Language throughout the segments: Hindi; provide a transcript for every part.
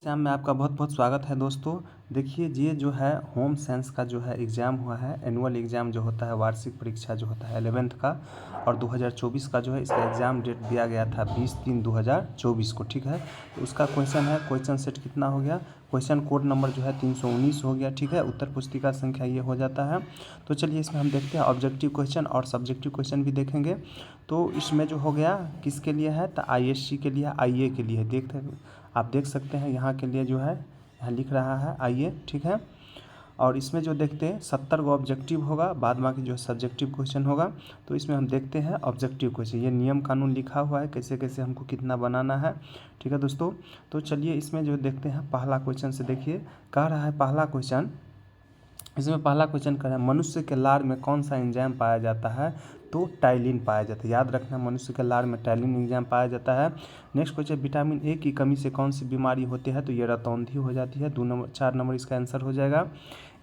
एग्ज़ाम में आपका बहुत बहुत स्वागत है दोस्तों। देखिए ये जो है होम साइंस का जो है एग्ज़ाम हुआ है, एनुअल एग्ज़ाम जो होता है, वार्षिक परीक्षा जो होता है 11th का, और 2024 का जो है इसका एग्ज़ाम डेट दिया गया था 20/3/2024 को। ठीक है, तो उसका क्वेश्चन है, क्वेश्चन सेट कितना हो गया, क्वेश्चन कोड नंबर जो है 319 हो गया। ठीक है, उत्तर पुस्तिका संख्या ये हो जाता है। तो चलिए इसमें हम देखते हैं ऑब्जेक्टिव क्वेश्चन और सब्जेक्टिव क्वेश्चन भी देखेंगे। तो इसमें जो हो गया किसके लिए है, तो ISC के लिए, IA के लिए। आप देख सकते हैं यहाँ के लिए जो है, यहाँ लिख रहा है IA। ठीक है, और इसमें जो देखते हैं 70 को ऑब्जेक्टिव होगा, बाद बाकी जो सब्जेक्टिव क्वेश्चन होगा। तो इसमें हम देखते हैं ऑब्जेक्टिव क्वेश्चन, ये नियम कानून लिखा हुआ है कैसे कैसे हमको कितना बनाना है। ठीक है दोस्तों, तो चलिए इसमें जो देखते हैं पहला क्वेश्चन से। देखिए कह रहा है पहला क्वेश्चन, इसमें पहला क्वेश्चन कर रहा है मनुष्य के लार में कौन सा एंजाइम पाया जाता है, तो टाइलिन पाया जाता है। याद रखना, मनुष्य के लार में टाइलिन एंजाइम पाया जाता है। नेक्स्ट क्वेश्चन, विटामिन ए की कमी से कौन सी बीमारी होती है, तो ये रतौंधी हो जाती है। 4 नंबर इसका आंसर हो जाएगा।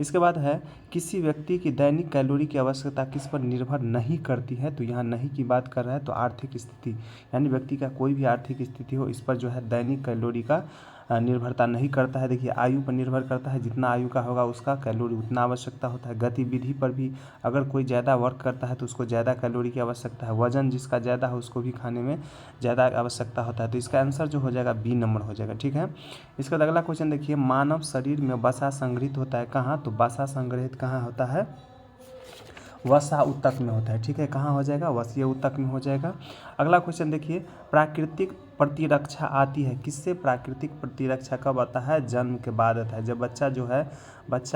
इसके बाद है किसी व्यक्ति की दैनिक कैलोरी की आवश्यकता किस पर निर्भर नहीं करती है, तो यहाँ नहीं की बात कर रहा है, तो आर्थिक स्थिति, यानी व्यक्ति का कोई भी आर्थिक स्थिति हो, इस पर जो है दैनिक कैलोरी का निर्भरता नहीं करता है। देखिए आयु पर निर्भर करता है, जितना आयु का होगा उसका कैलोरी उतना आवश्यकता होता है। गतिविधि पर भी, अगर कोई ज़्यादा वर्क करता है तो उसको ज़्यादा कैलोरी की आवश्यकता है। वजन जिसका ज़्यादा है उसको भी खाने में ज़्यादा आवश्यकता होता है। तो इसका आंसर जो हो जाएगा B नंबर हो जाएगा। ठीक है, इसका अगला क्वेश्चन देखिए, मानव शरीर में वसा संग्रहित होता है कहाँ, तो वसा संग्रहित कहाँ होता है, वसा ऊतक में होता है। ठीक है, कहाँ हो जाएगा, वसीय ऊतक में हो जाएगा। अगला क्वेश्चन देखिए, प्राकृतिक प्रतिरक्षा आती है किससे, प्राकृतिक प्रतिरक्षा कब आता है, जन्म के बाद आता है। जब बच्चा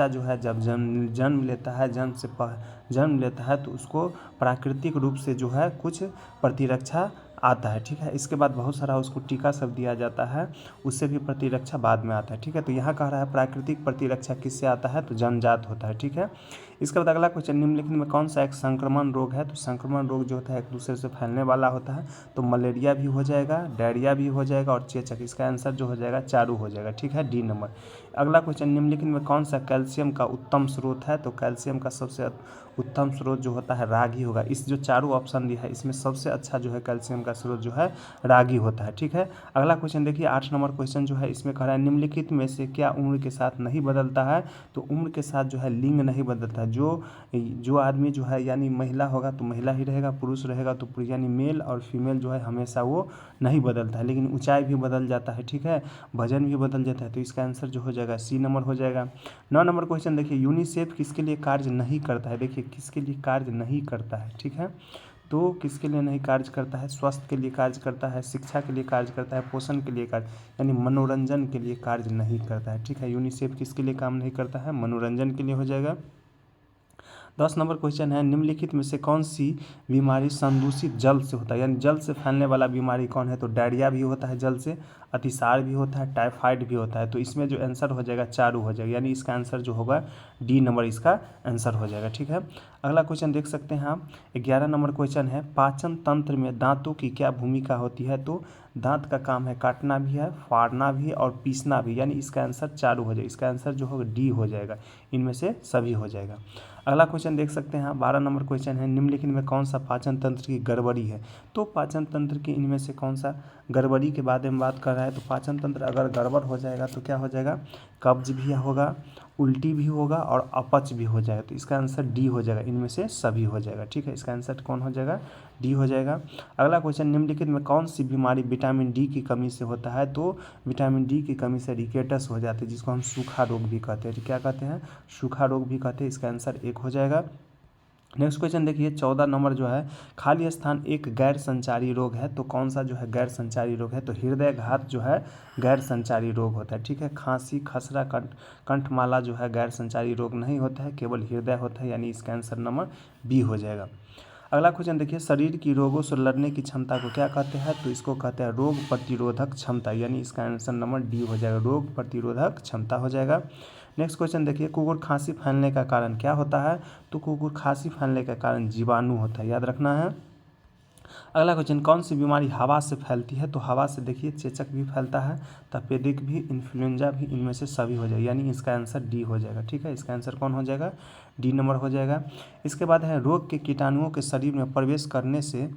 जो है जब जन्म लेता है, जन्म लेता है तो उसको प्राकृतिक रूप से जो है कुछ प्रतिरक्षा आता है। ठीक है, इसके बाद बहुत सारा उसको टीका सब दिया जाता है, उससे भी प्रतिरक्षा बाद में आता है। ठीक है, तो यहाँ कह रहा है प्राकृतिक प्रतिरक्षा किससे आता है, तो जन्मजात होता है। ठीक है, इसके बाद अगला क्वेश्चन, निम्नलिखित में कौन सा एक संक्रमण रोग है, तो संक्रमण रोग जो होता है एक दूसरे से फैलने वाला होता है। तो मलेरिया भी हो जाएगा, डायरिया भी हो जाएगा और चेचक। इसका आंसर जो हो जाएगा चारू हो जाएगा। ठीक है, D नंबर। अगला क्वेश्चन, निम्नलिखित में कौन सा कैल्शियम का उत्तम स्रोत है, तो कैल्शियम का सबसे उत्तम स्रोत जो होता है रागी होगा। इस जो चारों ऑप्शन दिया है इसमें सबसे अच्छा जो है कैल्शियम का स्रोत जो है रागी होता है। ठीक है, अगला क्वेश्चन देखिए 8 नंबर क्वेश्चन जो है, इसमें कह रहा है निम्नलिखित में से क्या उम्र के साथ नहीं बदलता है, तो उम्र के साथ जो है लिंग नहीं बदलता है। जो आदमी जो है यानी महिला होगा तो महिला ही रहेगा, पुरुष रहेगा तो पुरुष, यानी मेल और फीमेल जो है हमेशा वो नहीं बदलता है। लेकिन ऊंचाई भी बदल जाता है। ठीक है, वजन भी बदल जाता है। तो इसका आंसर जो हो जाएगा C नंबर हो जाएगा। 9 नंबर क्वेश्चन देखिए, यूनिसेफ किसके लिए कार्य नहीं करता है, देखिए किसके लिए कार्य नहीं करता है। ठीक है, तो किसके लिए नहीं कार्य करता है, स्वास्थ्य के लिए कार्य करता है, शिक्षा के लिए कार्य करता है, पोषण के लिए कार्य, यानी मनोरंजन के लिए कार्य नहीं करता है। ठीक है, यूनिसेफ किसके लिए काम नहीं करता है, मनोरंजन के लिए हो जाएगा। 10 नंबर क्वेश्चन है, निम्नलिखित में से कौन सी बीमारी संदूषित जल से होता है, यानी जल से फैलने वाला बीमारी कौन है, तो डायरिया भी होता है जल से, अतिसार भी होता है, टाइफाइड भी होता है। तो इसमें जो आंसर हो जाएगा चारू हो जाएगा, यानी इसका आंसर जो होगा D नंबर इसका आंसर हो जाएगा। ठीक है, अगला क्वेश्चन देख सकते हैं आप, 11 नंबर क्वेश्चन है, पाचन तंत्र में दांतों की क्या भूमिका होती है, तो दांत का काम है काटना भी है, फाड़ना भी और पीसना भी, यानी इसका आंसर चारू हो जाएगा। इसका आंसर जो होगा D हो जाएगा, इनमें से सभी हो जाएगा। अगला क्वेश्चन देख सकते हैं 12 नंबर क्वेश्चन है, निम्नलिखित में कौन सा पाचन तंत्र की गड़बड़ी है, तो पाचन तंत्र की इनमें से कौन सा गड़बड़ी के बारे में बात कर रहा है, तो पाचन तंत्र अगर गड़बड़ हो जाएगा तो क्या हो जाएगा, कब्ज भी होगा, उल्टी भी होगा और अपच भी हो जाएगा। तो इसका आंसर D हो जाएगा, इनमें से सभी हो जाएगा। ठीक है, इसका आंसर कौन हो जाएगा, D हो जाएगा। अगला क्वेश्चन, निम्नलिखित में कौन सी बीमारी विटामिन D की कमी से होता है, तो विटामिन D की कमी से रिकेटस हो जाती है, जिसको हम सूखा रोग भी कहते हैं। क्या कहते हैं, सूखा रोग भी कहते हैं। इसका आंसर 1 हो जाएगा। नेक्स्ट क्वेश्चन देखिए 14 नंबर जो है, खाली स्थान एक गैर संचारी रोग है, तो कौन सा जो है गैर संचारी रोग है, तो हृदय घात जो है गैर संचारी रोग होता है। ठीक है, खांसी, खसरा, कंठमाला जो है गैर संचारी रोग नहीं होता है, केवल हृदय होता है, यानी इसका आंसर नंबर B हो जाएगा। अगला क्वेश्चन देखिए, शरीर की रोगों से लड़ने की क्षमता को क्या कहते हैं, तो इसको कहते हैं रोग प्रतिरोधक क्षमता, यानी इसका आंसर नंबर D हो जाएगा, रोग प्रतिरोधक क्षमता हो जाएगा। नेक्स्ट क्वेश्चन देखिए, कुकुर खांसी फैलने का कारण क्या होता है, तो कुकुर खांसी फैलने का कारण जीवाणु होता है, याद रखना है। अगला क्वेश्चन, कौन सी बीमारी हवा से फैलती है, तो हवा से देखिए चेचक भी फैलता है, तपेदिक भी, इन्फ्लुएंजा भी, इनमें से सभी हो जाएगा, यानी इसका आंसर D हो जाएगा। ठीक है, इसका आंसर कौन हो जाएगा, D नंबर हो जाएगा। इसके बाद है रोग के कीटाणुओं के शरीर में प्रवेश करने से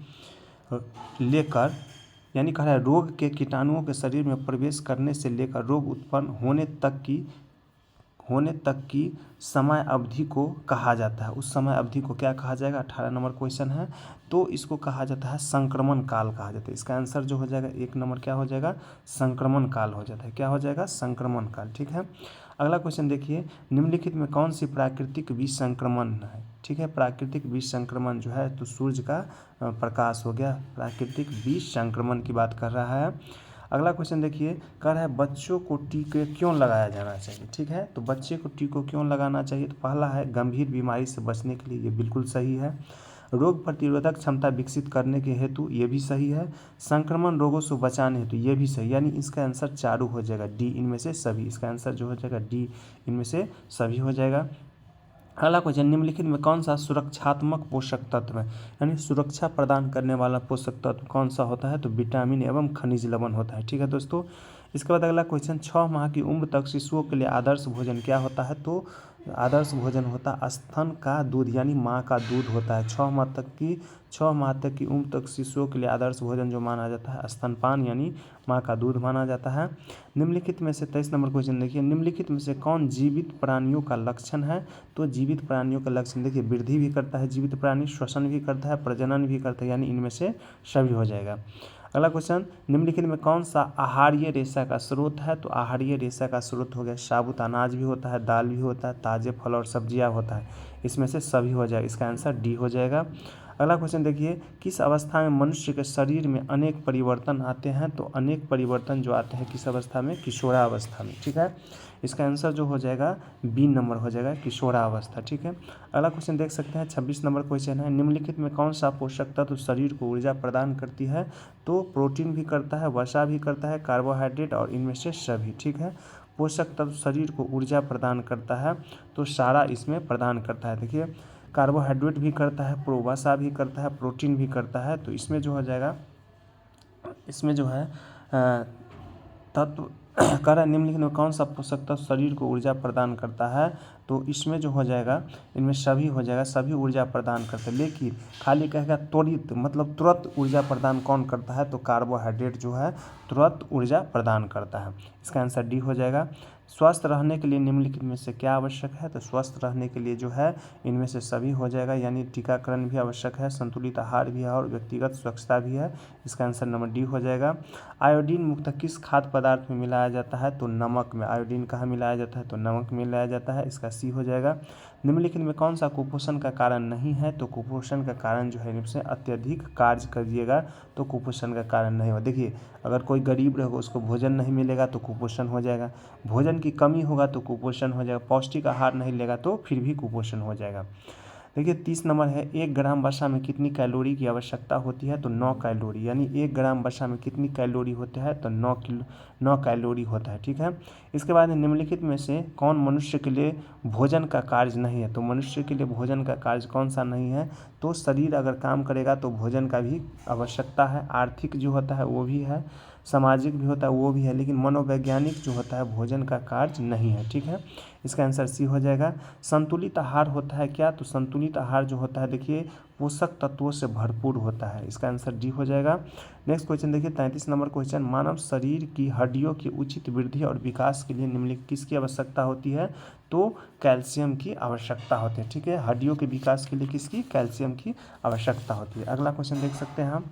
लेकर यानी कह रहा है रोग के कीटाणुओं के शरीर में प्रवेश करने से लेकर रोग उत्पन्न होने तक की समय अवधि को कहा जाता है। उस समय अवधि को क्या कहा जाएगा, 18 नंबर क्वेश्चन है। तो इसको कहा जाता है संक्रमण काल कहा जाता है। इसका आंसर जो हो जाएगा 1 नंबर क्या हो जाएगा, संक्रमण काल हो जाता है। क्या हो जाएगा, संक्रमण काल। ठीक है, अगला क्वेश्चन देखिए, निम्नलिखित में कौन सी प्राकृतिक विसंक्रमण है। ठीक है, प्राकृतिक विसंक्रमण जो है तो सूर्य का प्रकाश हो गया, प्राकृतिक विसंक्रमण की बात कर रहा है। अगला क्वेश्चन देखिए, कह रहा है बच्चों को टीके क्यों लगाया जाना चाहिए। ठीक है, तो बच्चे को टीको क्यों लगाना चाहिए, तो पहला है गंभीर बीमारी से बचने के लिए, ये बिल्कुल सही है। रोग प्रतिरोधक क्षमता विकसित करने के हेतु, ये भी सही है। संक्रमण रोगों से बचाने हेतु, ये भी सही, यानी इसका आंसर चारू हो जाएगा, डी इनमें से सभी। इसका आंसर जो हो जाएगा डी इनमें से सभी हो जाएगा। अगला क्वेश्चन, निम्नलिखित में कौन सा सुरक्षात्मक पोषक तत्व है, यानी सुरक्षा प्रदान करने वाला पोषक तत्व कौन सा होता है, तो विटामिन एवं खनिज लवण होता है। ठीक है दोस्तों, इसके बाद अगला क्वेश्चन, 6 माह की उम्र तक शिशुओं के लिए आदर्श भोजन क्या होता है, तो आदर्श भोजन होता है स्तन का दूध, यानी माँ का दूध होता है। 6 माह तक की उम्र तक शिशुओं के लिए आदर्श भोजन जो माना जाता है स्तनपान यानी माँ का दूध माना जाता है। निम्नलिखित में से 23 नंबर क्वेश्चन देखिए, निम्नलिखित में से कौन जीवित प्राणियों का लक्षण है, तो जीवित प्राणियों का लक्षण देखिए, वृद्धि भी करता है जीवित प्राणी, श्वसन भी करता है, प्रजनन भी करता है, यानी इनमें से सभी हो जाएगा। अगला क्वेश्चन, निम्नलिखित में कौन सा आहारीय रेशा का स्रोत है, तो आहारीय रेशा का स्रोत हो गया साबुत अनाज भी होता है, दाल भी होता है, ताजे फल और सब्जियां होता है, इसमें से सभी हो जाएगा। इसका आंसर डी हो जाएगा। अगला क्वेश्चन देखिए, किस अवस्था में मनुष्य के शरीर में अनेक परिवर्तन आते हैं, तो अनेक परिवर्तन जो आते हैं किस अवस्था में, किशोरावस्था में। ठीक है, इसका आंसर जो हो जाएगा बी नंबर हो जाएगा, किशोरावस्था। ठीक है, अगला क्वेश्चन देख सकते हैं 26 नंबर क्वेश्चन है, निम्नलिखित में कौन सा पोषक तत्व शरीर को ऊर्जा प्रदान करती है, तो प्रोटीन भी करता है, वसा भी करता है, कार्बोहाइड्रेट और इनमें से सभी। ठीक है, पोषक तत्व शरीर को ऊर्जा प्रदान करता है तो सारा इसमें प्रदान करता है। देखिए, कार्बोहाइड्रेट भी करता है, वसा भी करता है, प्रोटीन भी करता है, तो इसमें जो हो जाएगा, इसमें जो है तत्व कह रहा है निम्नलिखित में कौन सा पोषक तत्व शरीर को ऊर्जा प्रदान करता है, तो इसमें जो हो जाएगा इनमें सभी हो जाएगा, सभी ऊर्जा प्रदान करते हैं। लेकिन खाली कहेगा त्वरित, मतलब तुरंत ऊर्जा प्रदान कौन करता है, तो कार्बोहाइड्रेट जो है तुरंत ऊर्जा प्रदान करता है। इसका आंसर डी हो जाएगा। स्वस्थ रहने के लिए निम्नलिखित में से क्या आवश्यक है, तो स्वस्थ रहने के लिए जो है इनमें से सभी हो जाएगा, यानी टीकाकरण भी आवश्यक है, संतुलित आहार भी है और व्यक्तिगत स्वच्छता भी है। इसका आंसर नंबर डी हो जाएगा। आयोडीन मुक्त किस खाद्य पदार्थ में मिलाया जाता है, तो नमक में। आयोडीन कहाँ मिलाया जाता है, तो नमक में मिलाया जाता है। इसका सी हो जाएगा। निम्नलिखित में कौन सा कुपोषण का कारण नहीं है, तो कुपोषण का कारण जो है इनसे अत्यधिक कार्य करिएगा तो कुपोषण का कारण नहीं होगा। देखिए, अगर कोई गरीब रहेगा उसको भोजन नहीं मिलेगा तो कुपोषण हो जाएगा, भोजन की कमी होगा तो कुपोषण हो जाएगा, पौष्टिक आहार नहीं लेगा तो फिर भी कुपोषण हो जाएगा। देखिए 30 नंबर है, 1 ग्राम वसा में कितनी कैलोरी की आवश्यकता होती है, तो 9 कैलोरी, यानी 1 ग्राम वसा में कितनी कैलोरी होता है, तो 9 कैलोरी होता है। ठीक है, इसके बाद निम्नलिखित में से कौन मनुष्य के लिए भोजन का कार्य नहीं है, तो मनुष्य के लिए भोजन का कार्य कौन सा नहीं है, तो शरीर अगर काम करेगा तो भोजन का भी आवश्यकता है, आर्थिक जो होता है वो भी है, सामाजिक भी होता है वो भी है, लेकिन मनोवैज्ञानिक जो होता है भोजन का कार्य नहीं है। ठीक है, इसका आंसर सी हो जाएगा। संतुलित आहार होता है क्या, तो संतुलित आहार जो होता है देखिए पोषक तत्वों से भरपूर होता है। इसका आंसर डी हो जाएगा। नेक्स्ट क्वेश्चन देखिए 33 नंबर क्वेश्चन, मानव शरीर की हड्डियों की उचित वृद्धि और विकास के लिए निम्नलिखित किसकी आवश्यकता होती है, तो कैल्शियम की आवश्यकता होती है। ठीक है, हड्डियों के विकास के लिए किसकी, कैल्शियम की आवश्यकता होती है। अगला क्वेश्चन देख सकते हैं हम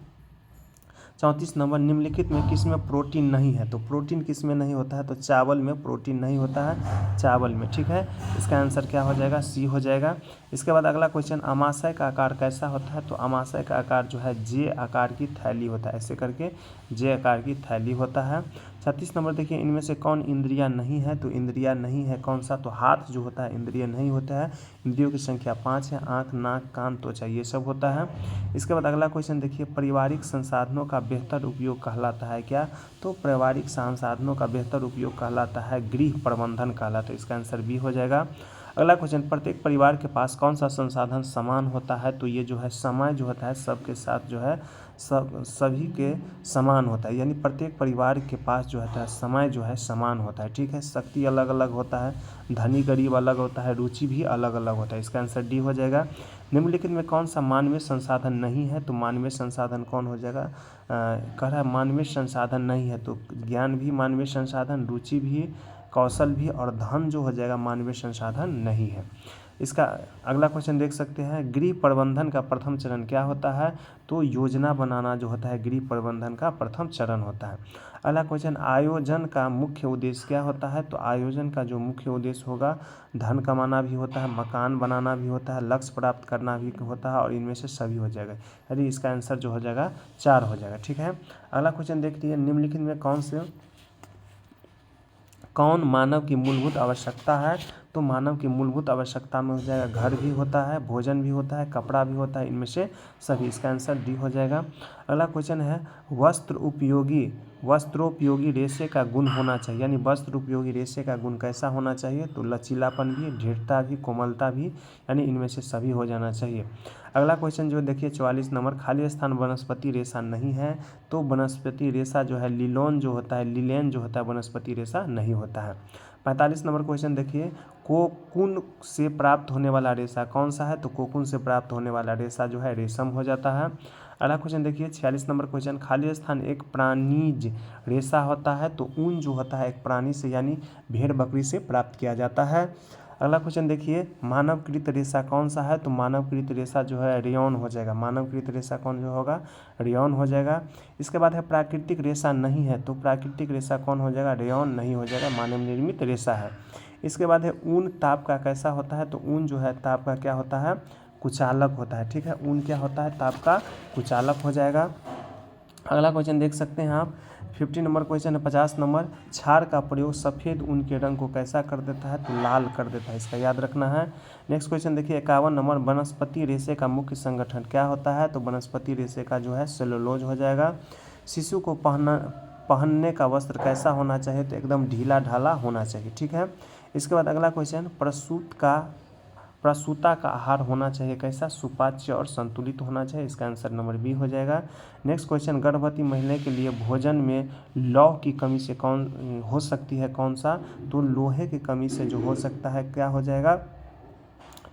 34 नंबर, निम्नलिखित में किसमें प्रोटीन नहीं है, तो प्रोटीन किसमें नहीं होता है, तो चावल में प्रोटीन नहीं होता है, चावल में। ठीक है, इसका आंसर क्या हो जाएगा, सी हो जाएगा। इसके बाद अगला क्वेश्चन, अमाशय का आकार कैसा होता है, तो अमाशय का आकार जो है जे आकार की थैली होता है, ऐसे करके जे आकार की थैली होता है। 36 नंबर देखिए, इनमें से कौन इंद्रियां नहीं है, तो इंद्रियां नहीं है कौन सा, तो हाथ जो होता है इंद्रिय नहीं होता है, इंद्रियों की संख्या 5 है, आँख, नाक, कान, त्वचा ये सब होता है। इसके बाद अगला क्वेश्चन देखिए, पारिवारिक संसाधनों का बेहतर उपयोग कहलाता है क्या, तो पारिवारिक संसाधनों का बेहतर उपयोग कहलाता है गृह प्रबंधन कहलाता है। इसका आंसर बी हो जाएगा। अगला क्वेश्चन, प्रत्येक परिवार के पास कौन सा संसाधन समान होता है, तो ये जो है समय जो होता है सबके साथ जो है सभी के समान होता है, यानी प्रत्येक परिवार के पास जो होता है समय जो है समान होता है। ठीक है, शक्ति अलग अलग होता है, धनी गरीब अलग होता है, रुचि भी अलग अलग होता है। इसका आंसर डी हो जाएगा। निम्नलिखित में कौन सा मानवीय संसाधन नहीं है? तो मानवीय संसाधन कौन हो जाएगा? कह रहा है मानवीय संसाधन नहीं है, तो ज्ञान भी मानवीय संसाधन, रुचि भी, कौशल भी और धन जो हो जाएगा मानवीय संसाधन नहीं है। इसका अगला क्वेश्चन देख सकते हैं, गृह प्रबंधन का प्रथम चरण क्या होता है? तो योजना बनाना जो होता है गृह प्रबंधन का प्रथम चरण होता है। अगला क्वेश्चन, आयोजन का मुख्य उद्देश्य क्या होता है? तो आयोजन का जो मुख्य उद्देश्य होगा धन कमाना भी होता है, मकान बनाना भी होता है, लक्ष्य प्राप्त करना भी होता है और इनमें से सभी हो जाएगा, यानी इसका आंसर जो हो जाएगा 4 हो जाएगा। ठीक है, अगला क्वेश्चन देख लीजिए, निम्नलिखित में कौन मानव की मूलभूत आवश्यकता है? तो मानव की मूलभूत आवश्यकता में हो जाएगा घर भी होता है, भोजन भी होता है, कपड़ा भी होता है, इनमें से सभी, इसका आंसर डी हो जाएगा। अगला क्वेश्चन है, वस्त्रोपयोगी रेशे का गुण होना चाहिए, यानी वस्त्र उपयोगी रेशे का गुण कैसा होना चाहिए? तो लचीलापन भी, दृढ़ता भी, कोमलता भी, यानी इनमें से सभी हो जाना चाहिए। अगला क्वेश्चन जो देखिए 44 नंबर, खाली स्थान वनस्पति रेशा नहीं है, तो वनस्पति रेशा जो है लिलेन जो होता है वनस्पति रेशा नहीं होता है। 45 नंबर क्वेश्चन देखिए, कोकून से प्राप्त होने वाला रेशा कौन सा है? तो कोकून से प्राप्त होने वाला रेशा जो है रेशम हो जाता है। अगला क्वेश्चन देखिए 46 नंबर क्वेश्चन, खाली स्थान एक प्राणीज रेशा होता है, तो ऊन जो होता है एक प्राणी से यानी भेड़ बकरी से प्राप्त किया जाता है। अगला क्वेश्चन देखिए, मानवकृत रेशा कौन सा है? तो मानवकृत रेशा जो है रेयॉन हो जाएगा, मानवकृत रेशा कौन जो होगा? रेयॉन हो जाएगा। इसके बाद है प्राकृतिक रेशा नहीं है, तो प्राकृतिक रेशा कौन हो जाएगा? रेयॉन नहीं हो जाएगा, मानव निर्मित रेशा है। इसके बाद है ऊन ताप का कैसा होता है? तो ऊन जो है ताप का क्या होता है? कुचालक होता है। ठीक है, ऊन क्या होता है? ताप का कुचालक हो जाएगा। अगला क्वेश्चन देख सकते हैं आप, 50 नंबर क्वेश्चन है 50 नंबर, क्षार का प्रयोग सफ़ेद ऊन के रंग को कैसा कर देता है? तो लाल कर देता है, इसका याद रखना है। नेक्स्ट क्वेश्चन देखिए 51 नंबर, वनस्पति रेशे का मुख्य संगठन क्या होता है? तो वनस्पति रेशे का जो है सेलुलोज हो जाएगा। शिशु को पहनने का वस्त्र कैसा होना चाहिए? तो एकदम ढीला ढाला होना चाहिए। ठीक है, इसके बाद अगला क्वेश्चन, प्रसूता का आहार होना चाहिए कैसा? सुपाच्य और संतुलित होना चाहिए, इसका आंसर नंबर बी हो जाएगा। नेक्स्ट क्वेश्चन, गर्भवती महिला के लिए भोजन में लौह की कमी से कौन हो सकती है? कौन सा? तो लोहे की कमी से जो हो सकता है क्या हो जाएगा?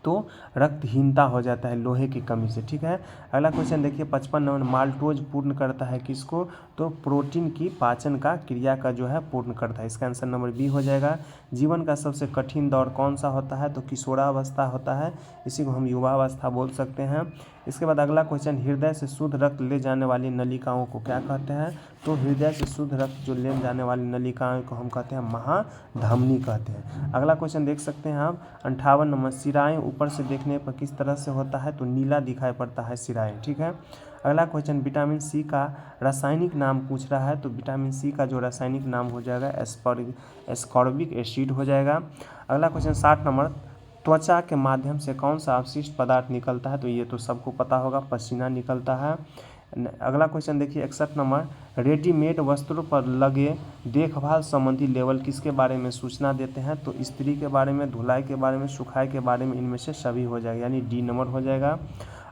तो रक्तहीनता हो जाता है लोहे की कमी से। ठीक है, अगला क्वेश्चन देखिए 55 नंबर, माल्टोज पूर्ण करता है किसको? तो प्रोटीन की पाचन का क्रिया का जो है पूर्ण करता है, इसका आंसर नंबर बी हो जाएगा। जीवन का सबसे कठिन दौर कौन सा होता है? तो किशोरावस्था होता है, इसी को हम युवावस्था बोल सकते हैं। इसके बाद अगला क्वेश्चन, हृदय से शुद्ध रक्त ले जाने वाली नलिकाओं को क्या कहते हैं? तो हृदय से शुद्ध रक्त जो ले जाने वाली नलिकाओं को हम कहते हैं महाधमनी कहते हैं। अगला क्वेश्चन देख सकते हैं आप 58 नंबर, सिराएं ऊपर से देखने पर किस तरह से होता है? तो नीला दिखाई पड़ता है सिराएं। ठीक है, अगला क्वेश्चन, विटामिन सी का रासायनिक नाम पूछ रहा है, तो विटामिन सी का जो रासायनिक नाम हो जाएगा एस्कॉर्बिक एसिड हो जाएगा। अगला क्वेश्चन 60 नंबर, त्वचा के माध्यम से कौन सा अवशिष्ट पदार्थ निकलता है? तो ये तो सबको पता होगा, पसीना निकलता है। अगला क्वेश्चन देखिए 61 नंबर, रेडीमेड वस्त्रों पर लगे देखभाल संबंधी लेवल किसके बारे में सूचना देते हैं? तो इस्त्री के बारे में, धुलाई के बारे में, सुखाई के बारे में, इनमें से सभी हो जाएगा, यानी डी नंबर हो जाएगा।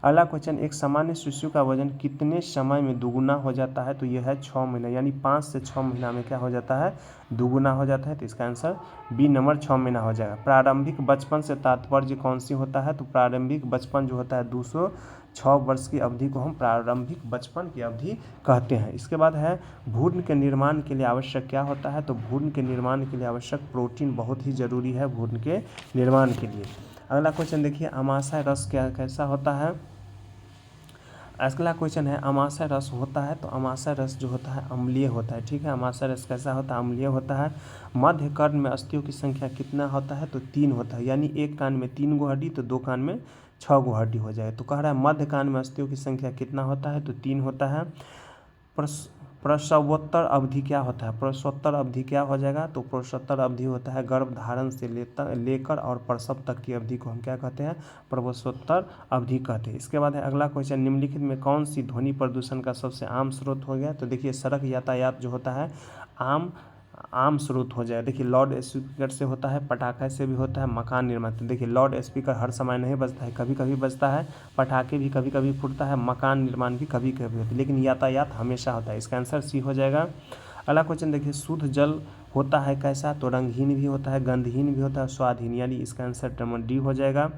अगला क्वेश्चन, एक सामान्य शिशु का वजन कितने समय में दुगुना हो जाता है? तो यह है 6 महीना, यानी 5 से 6 महीना में क्या हो जाता है? दुगुना हो जाता है, तो इसका आंसर बी नंबर 6 महीना हो जाएगा। प्रारंभिक बचपन से तात्पर्य कौन सी होता है? तो प्रारंभिक बचपन जो होता है 206 वर्ष की अवधि को हम प्रारंभिक बचपन की अवधि कहते हैं। इसके बाद है भ्रूण के निर्माण के लिए आवश्यक क्या होता है? तो भ्रूण के निर्माण के लिए आवश्यक प्रोटीन बहुत ही जरूरी है भ्रूण के निर्माण के लिए। अगला क्वेश्चन देखिए, अमाशय रस कैसा होता है? अगला क्वेश्चन है, अमाशय रस होता है, तो अमाशय रस जो होता है अम्लीय होता है। ठीक है, अमाशय रस कैसा होता है? अम्लीय होता है। मध्य कर्ण में अस्थियों की संख्या कितना होता है? तो 3 होता है, यानी एक कान में 3 गो हड्डी, तो 2 कान में 6 गो हड्डी हो जाए। तो कह रहा है मध्य कान में अस्थियों की संख्या कितना होता है? तो 3 होता है। प्रसवोत्तर अवधि क्या होता है? प्रसवोत्तर अवधि क्या हो जाएगा? तो प्रसवोत्तर अवधि होता है गर्भधारण से लेकर और प्रसव तक की अवधि को हम क्या कहते हैं? प्रसवोत्तर अवधि कहते हैं। इसके बाद है अगला क्वेश्चन, निम्नलिखित में कौन सी ध्वनि प्रदूषण का सबसे आम स्रोत हो गया? तो देखिए सड़क यातायात जो होता है आम स्रोत हो जाए। देखिए लाउड स्पीकर से होता है, पटाखे से भी होता है, मकान निर्माण। तो देखिए लाउड स्पीकर हर समय नहीं बजता है, कभी कभी बजता है, पटाखे भी कभी कभी फूटता है, मकान निर्माण भी कभी कभी होता है, लेकिन यातायात हमेशा होता है, इसका आंसर सी हो जाएगा। अगला क्वेश्चन देखिए, शुद्ध जल होता है कैसा? तो रंगहीन भी होता है, गंधहीन भी होता है, स्वादहीन, यानी इसका आंसर नंबर डी हो जाएगा।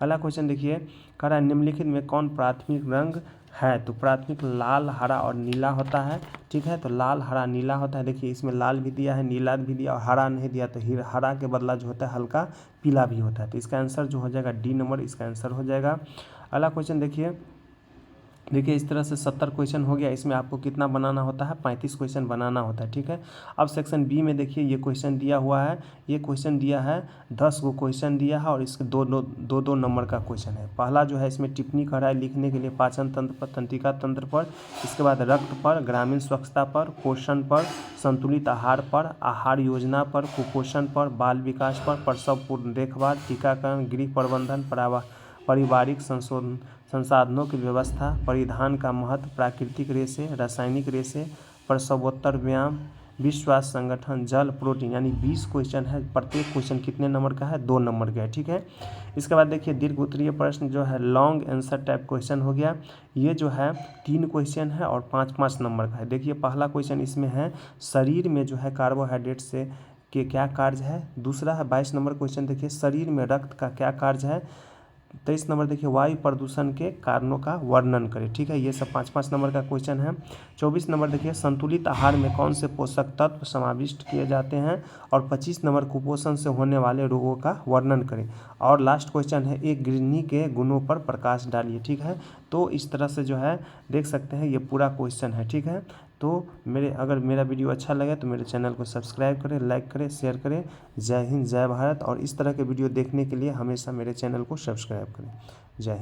अगला क्वेश्चन देखिए, कह रहा है निम्नलिखित में कौन प्राथमिक रंग है? तो प्राथमिक लाल, हरा और नीला होता है। ठीक है, तो लाल, हरा, नीला होता है। देखिए इसमें लाल भी दिया है, नीला भी दिया और हरा नहीं दिया, तो हरा के बदला जो होता है हल्का पीला भी होता है। तो इसका आंसर जो हो जाएगा डी नंबर, इसका आंसर हो जाएगा। अगला क्वेश्चन देखिए इस तरह से 70 क्वेश्चन हो गया। इसमें आपको कितना बनाना होता है? 35 क्वेश्चन बनाना होता है। ठीक है, अब सेक्शन बी में देखिए ये क्वेश्चन दिया हुआ है, ये क्वेश्चन दिया है 10 गो क्वेश्चन दिया है और इसके दो नंबर का क्वेश्चन है। पहला जो है इसमें टिप्पणी कर रहा है लिखने के लिए पाचन तंत्र पर, तंत्रिका तंत्र पर, इसके बाद रक्त पर, ग्रामीण स्वच्छता पर, पोषण पर, संतुलित आहार पर, आहार योजना पर, कुपोषण पर, बाल विकास पर, प्रसव पूर्व देखभाल, टीकाकरण, गृह प्रबंधन, पारिवारिक संसाधनों की व्यवस्था, परिधान का महत्व, प्राकृतिक रेशे, रासायनिक रेशे, प्रसवोत्तर व्यायाम, विश्व स्वास्थ्य संगठन, जल, प्रोटीन, यानी 20 क्वेश्चन है। प्रत्येक क्वेश्चन कितने नंबर का है? 2 नंबर का है। ठीक है, इसके बाद देखिए दीर्घ उत्तरीय प्रश्न जो है लॉन्ग आंसर टाइप क्वेश्चन हो गया। ये जो है 3 क्वेश्चन है और 5-5 नंबर का है। देखिए पहला क्वेश्चन इसमें है शरीर में जो है कार्बोहाइड्रेट से के क्या कार्य है? दूसरा है 22 नंबर क्वेश्चन देखिए शरीर में रक्त का क्या कार्य है? 23 नंबर देखिए वायु प्रदूषण के कारणों का वर्णन करें। ठीक है, ये सब 5-5 नंबर का क्वेश्चन है। 24 नंबर देखिए संतुलित आहार में कौन से पोषक तत्व समाविष्ट किए जाते हैं? और 25 नंबर कुपोषण से होने वाले रोगों का वर्णन करें। और लास्ट क्वेश्चन है एक गृहिणी के गुणों पर प्रकाश डालिए। ठीक है, तो इस तरह से जो है देख सकते हैं ये पूरा क्वेश्चन है। ठीक है, तो अगर मेरा वीडियो अच्छा लगे तो मेरे चैनल को सब्सक्राइब करें, लाइक करें, शेयर करें। जय हिंद, जय भारत। और इस तरह के वीडियो देखने के लिए हमेशा मेरे चैनल को सब्सक्राइब करें। जय हिंद।